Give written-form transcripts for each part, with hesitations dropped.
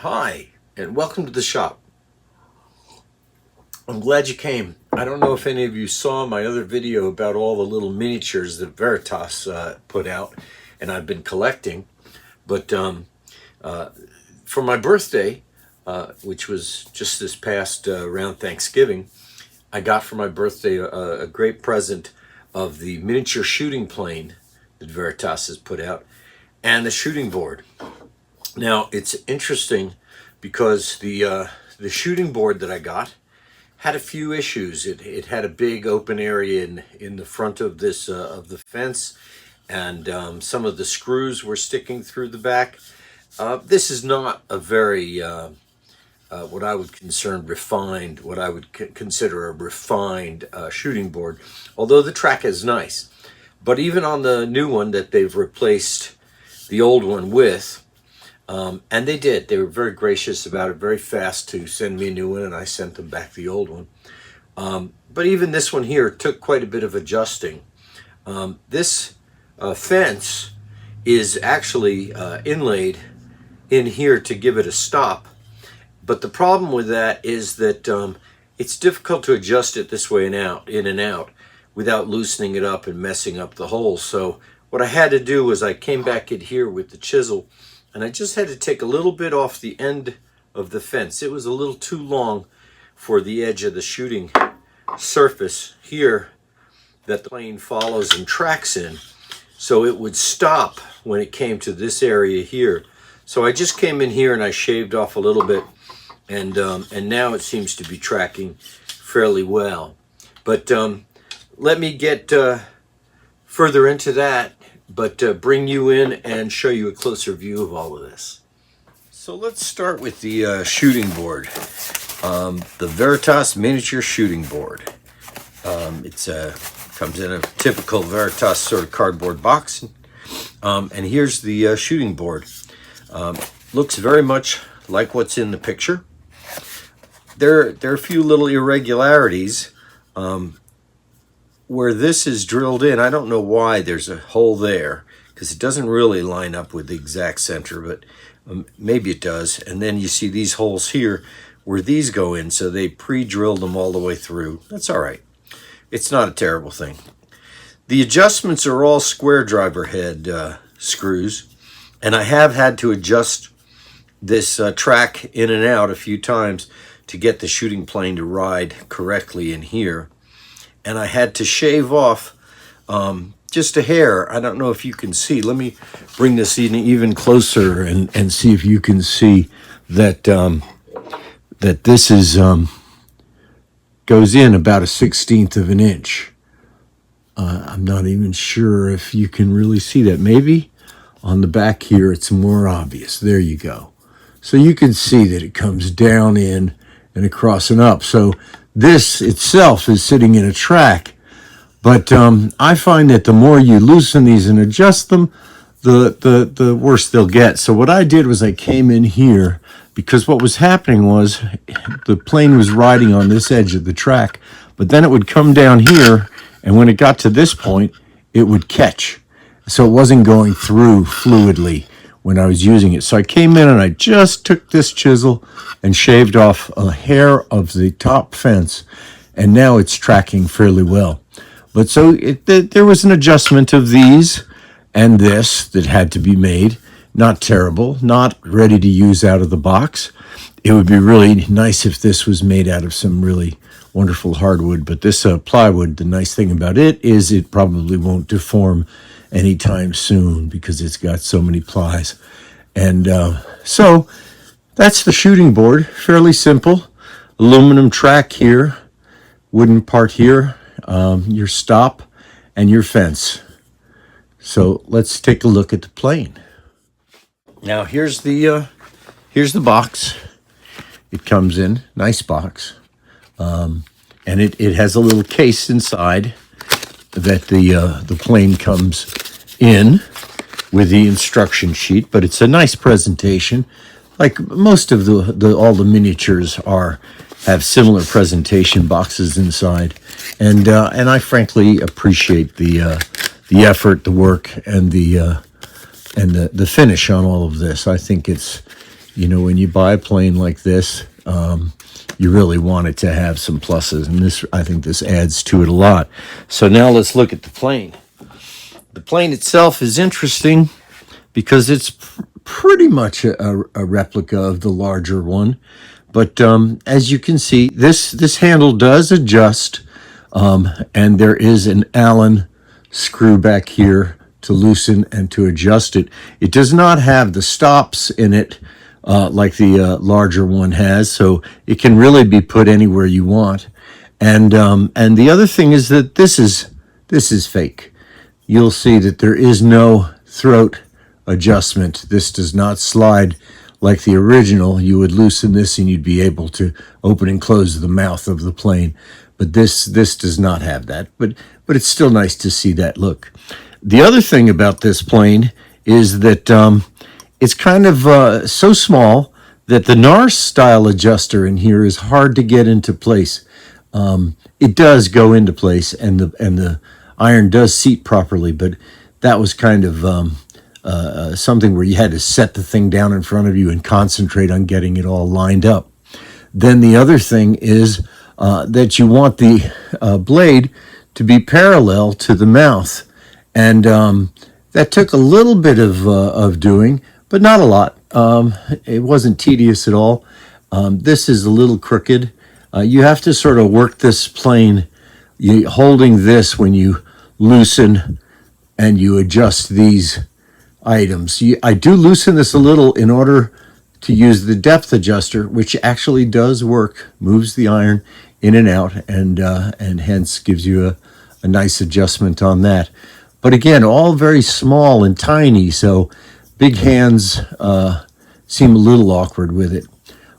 Hi, and welcome to the shop. I'm glad you came. I don't know if any of you saw my other video about all the little miniatures that Veritas put out, and I've been collecting. But for my birthday, which was just this past around Thanksgiving, I got for my birthday a great present of the miniature shooting plane that Veritas has put out and the shooting board. Now, it's interesting because the shooting board that I got had a few issues. It had a big open area in the front of this of the fence, and some of the screws were sticking through the back. This is not a very what I would consider a refined shooting board, although the track is nice. But even on the new one that they've replaced the old one with, and they were very gracious about it, very fast to send me a new one, and I sent them back the old one. But even this one here took quite a bit of adjusting. This fence is actually inlaid in here to give it a stop. But the problem with that is that it's difficult to adjust it this way and out, in and out, without loosening it up and messing up the holes. So what I had to do was I came back in here with the chisel, and I just had to take a little bit off the end of the fence. It was a little too long for the edge of the shooting surface here that the plane follows and tracks in. So it would stop when it came to this area here. So I just came in here and I shaved off a little bit, and now it seems to be tracking fairly well. But let me get further into that, but bring you in and show you a closer view of all of this. So let's start with the shooting board. The Veritas miniature shooting board. It comes in a typical Veritas sort of cardboard box. And here's the shooting board. Looks very much like what's in the picture. There are a few little irregularities. Where this is drilled in, I don't know why there's a hole there, because it doesn't really line up with the exact center, but maybe it does. And then you see these holes here where these go in, so they pre-drilled them all the way through. That's all right. It's not a terrible thing. The adjustments are all square driver head screws, and I have had to adjust this track in and out a few times to get the shooting plane to ride correctly in here. And I had to shave off just a hair. I don't know if you can see. Let me bring this even closer and see if you can see that that this is goes in about 1/16 of an inch. I'm not even sure if you can really see that. Maybe on the back here it's more obvious. There you go. So you can see that it comes down in and across and up. So this itself is sitting in a track, but I find that the more you loosen these and adjust them, the worse they'll get. So what I did was I came in here, because what was happening was the plane was riding on this edge of the track, but then it would come down here, and when it got to this point, it would catch. So it wasn't going through fluidly when I was using it. So I came in and I just took this chisel and shaved off a hair of the top fence, and now it's tracking fairly well. But so there was an adjustment of these and this that had to be made. Not terrible, not ready to use out of the box. It would be really nice if this was made out of some really wonderful hardwood, but this plywood, the nice thing about it is it probably won't deform anytime soon because it's got so many plies. And so that's the shooting board. Fairly simple. Aluminum track here, wooden part here, your stop, and your fence. So let's take a look at the plane. Now here's the box. It comes in, nice box, and it has a little case inside that the plane comes in with the instruction sheet, but it's a nice presentation. Like most of all the miniatures have similar presentation boxes inside, and I frankly appreciate the effort, the work, and the finish on all of this. I think it's You know, when you buy a plane like this, you really want it to have some pluses, and this, I think this adds to it a lot. So now let's look at the plane. The plane itself is interesting because it's pretty much a replica of the larger one. But as you can see, this handle does adjust, and there is an Allen screw back here to loosen and to adjust it. It does not have the stops in it like the larger one has, so it can really be put anywhere you want. And the other thing is that this is fake. You'll see that there is no throat adjustment. This does not slide like the original. You would loosen this and you'd be able to open and close the mouth of the plane. But this does not have that. But it's still nice to see that look. The other thing about this plane is that it's kind of so small that the NARS style adjuster in here is hard to get into place. It does go into place, and the iron does seat properly, but that was kind of something where you had to set the thing down in front of you and concentrate on getting it all lined up. Then the other thing is that you want the blade to be parallel to the mouth, and that took a little bit of doing, but not a lot. It wasn't tedious at all. This is a little crooked. You have to sort of work this plane, holding this when you loosen and you adjust these items. I do loosen this a little in order to use the depth adjuster, which actually does work, moves the iron in and out, and hence gives you a nice adjustment on that. But again, all very small and tiny, so big hands seem a little awkward with it.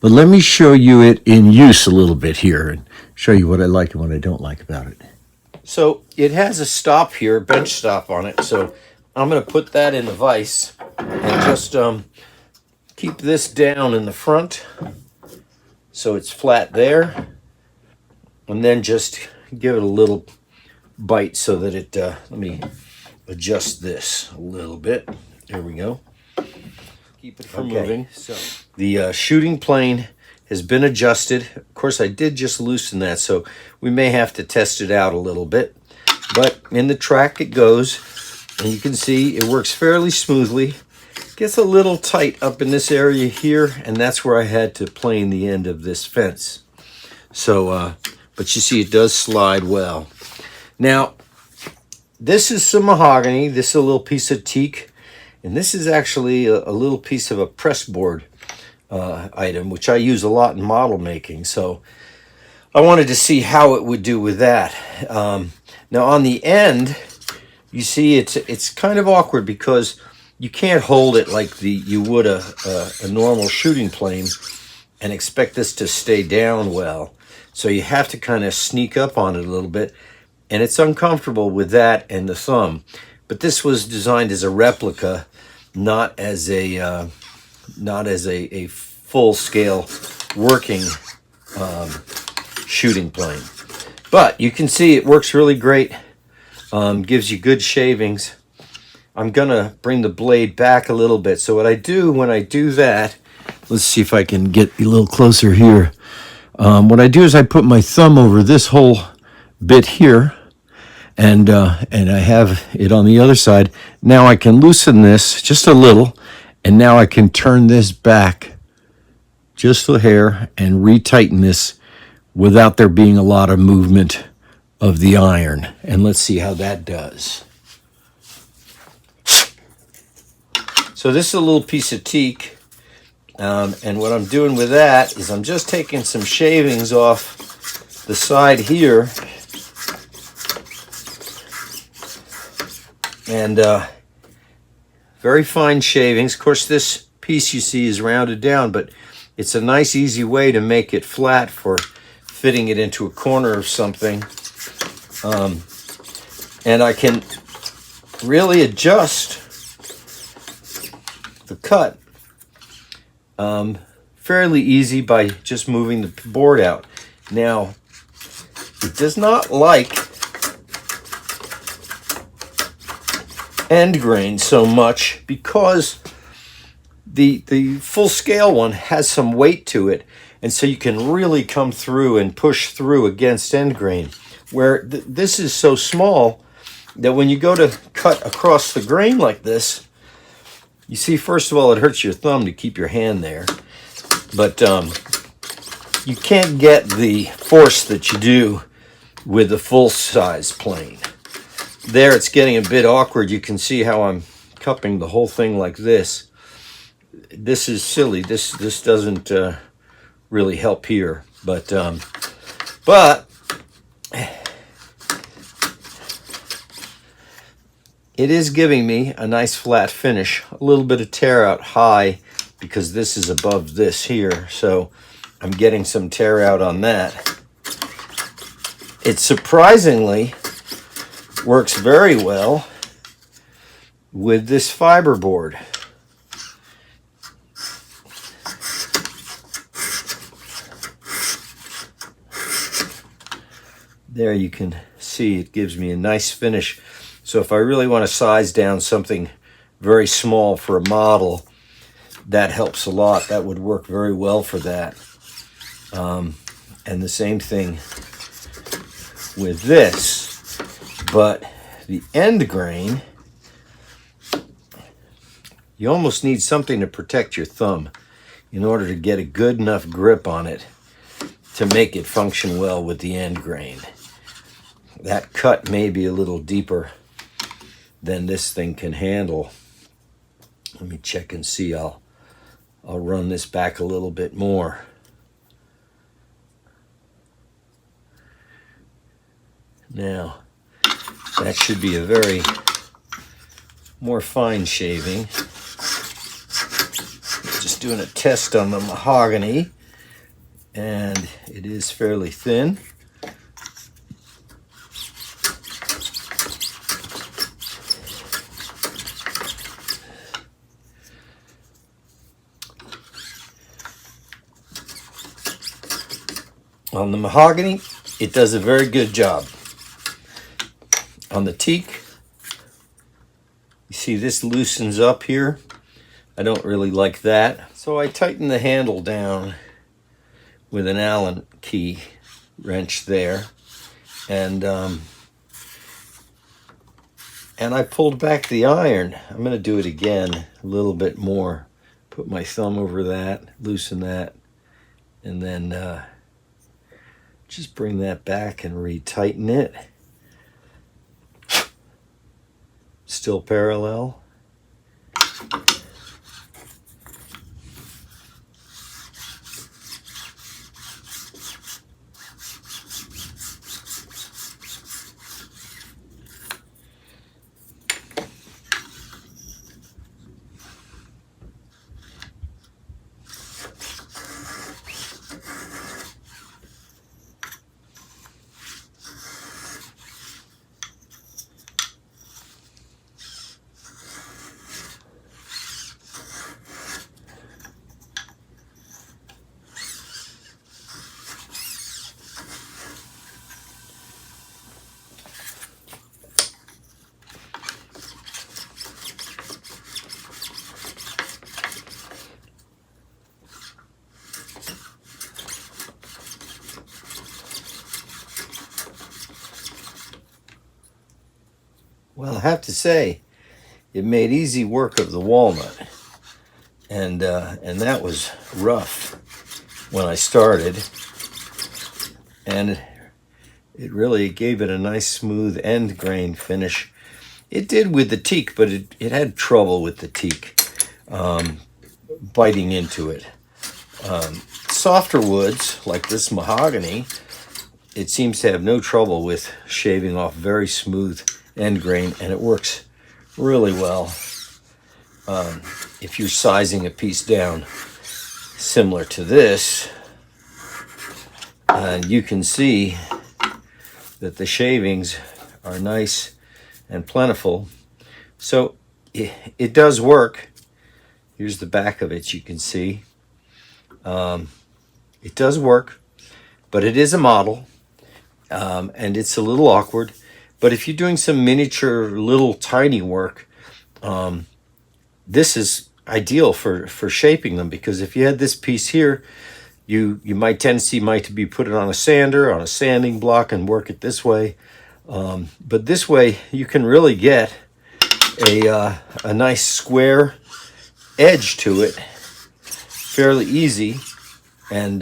But let me show you it in use a little bit here and show you what I like and what I don't like about it. So it has a stop here, a bench stop on it. So I'm going to put that in the vise and just keep this down in the front so it's flat there. And then just give it a little bite so that it, let me adjust this a little bit. There we go. Keep it from moving. So the shooting plane has been adjusted. Of course, I did just loosen that, so we may have to test it out a little bit. But in the track it goes, and you can see it works fairly smoothly. Gets a little tight up in this area here, and that's where I had to plane the end of this fence. So, but you see it does slide well. Now, this is some mahogany. This is a little piece of teak. And this is actually a little piece of a press board item, which I use a lot in model making. So I wanted to see how it would do with that. Now on the end, you see it's kind of awkward because you can't hold it like you would a normal shooting plane and expect this to stay down well. So you have to kind of sneak up on it a little bit. And it's uncomfortable with that and the thumb. But this was designed as a replica, not as a full-scale working shooting plane. But you can see it works really great. Gives you good shavings. I'm gonna bring the blade back a little bit. So what I do when I do that, let's see if I can get a little closer here. What I do is I put my thumb over this whole bit here. And I have it on the other side. Now I can loosen this just a little, and now I can turn this back just a hair and retighten this without there being a lot of movement of the iron. And let's see how that does. So this is a little piece of teak, and what I'm doing with that is I'm just taking some shavings off the side here. And very fine shavings. Of course, this piece you see is rounded down, but it's a nice, easy way to make it flat for fitting it into a corner of something. And I can really adjust the cut fairly easy by just moving the board out. Now, it does not like end grain so much because The full scale one has some weight to it, and so you can really come through and push through against end grain. Where this is so small that when you go to cut across the grain like this, you see, first of all, it hurts your thumb to keep your hand there, but you can't get the force that you do with the full size plane. There it's getting a bit awkward. You can see how I'm cupping the whole thing like this. This is silly. This doesn't really help here, but it is giving me a nice flat finish. A little bit of tear out high because this is above this here, so I'm getting some tear out on that. It surprisingly works very well with this fiberboard. There you can see it gives me a nice finish. So if I really want to size down something very small for a model, that helps a lot. That would work very well for that. And the same thing with this. But the end grain, you almost need something to protect your thumb in order to get a good enough grip on it to make it function well with the end grain. That cut may be a little deeper than this thing can handle. Let me check and see. I'll run this back a little bit more. Now, that should be a very more fine shaving. Just doing a test on the mahogany, and it is fairly thin. On the mahogany, it does a very good job. On the teak, you see this loosens up here. I don't really like that. So I tighten the handle down with an Allen key wrench there. And I pulled back the iron. I'm going to do it again a little bit more. Put my thumb over that, loosen that, and then just bring that back and retighten it. Still parallel. Well, I have to say, it made easy work of the walnut, and that was rough when I started, and it really gave it a nice smooth end grain finish. It did with the teak, but it had trouble with the teak biting into it. Softer woods, like this mahogany, it seems to have no trouble with shaving off very smooth end grain, and it works really well if you're sizing a piece down similar to this. And you can see that the shavings are nice and plentiful. So it does work. Here's the back of it, you can see. It does work, but it is a model, and it's a little awkward. But if you're doing some miniature, little tiny work, this is ideal for shaping them, because if you had this piece here, you might tendency might to be put it on a sander, on a sanding block, and work it this way. But this way you can really get a nice square edge to it fairly easy, and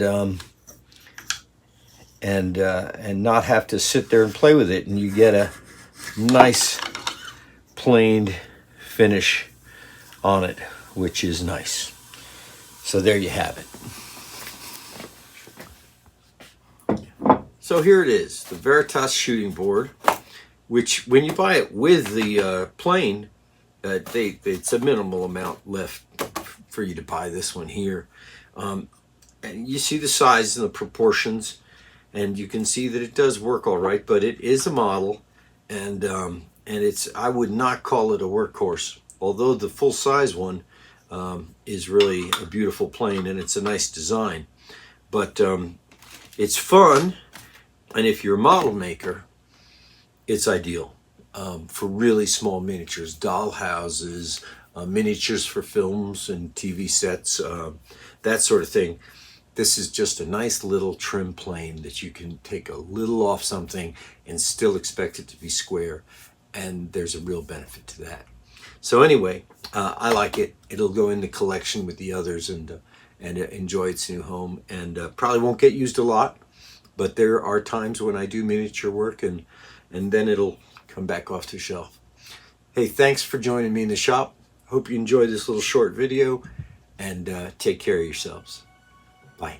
not have to sit there and play with it, and you get a nice planed finish on it, which is nice. So there you have it. So here it is, the Veritas shooting board, which when you buy it with the plane, it's a minimal amount left for you to buy this one here. And you see the size and the proportions, and you can see that it does work all right, but it is a model, and it's, I would not call it a workhorse, although the full-size one is really a beautiful plane, and it's a nice design. But it's fun, and if you're a model maker, it's ideal for really small miniatures, doll houses, miniatures for films and TV sets, that sort of thing. This is just a nice little trim plane that you can take a little off something and still expect it to be square, and there's a real benefit to that. So anyway, I like it. It'll go in the collection with the others, and enjoy its new home, and probably won't get used a lot, but there are times when I do miniature work, and then it'll come back off the shelf. Hey, thanks for joining me in the shop. Hope you enjoyed this little short video, and take care of yourselves. Bye.